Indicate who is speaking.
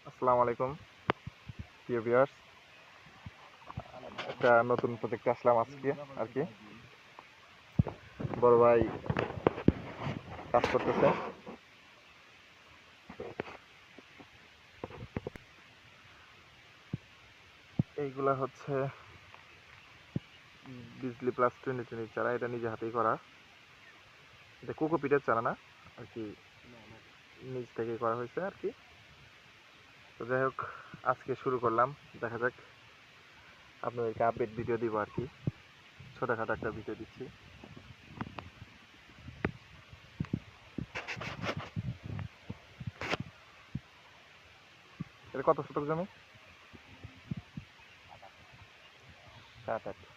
Speaker 1: আসসালামু আলাইকুম প্রিয় ভিউয়ার্স, একটা নতুন প্রজেক্টে আসলাম আজকে আর কি। বড় ভাই কাজ করতেছে। এইগুলা হচ্ছে বিজলি প্লাস 2020 চারা, এটা নিজে হাতেই করা। এটা কোকোপিটের চারা না আর কি, নিজ থেকেই করা হয়েছে আর কি। তো যাই হোক, আজকে শুরু করলাম, দেখা যাক। আপনাদেরকে আপডেট ভিডিও দিব আর কি, ছোটখাটো একটা ভিডিও দিচ্ছি। এটা কত শতক জমি? 7-8।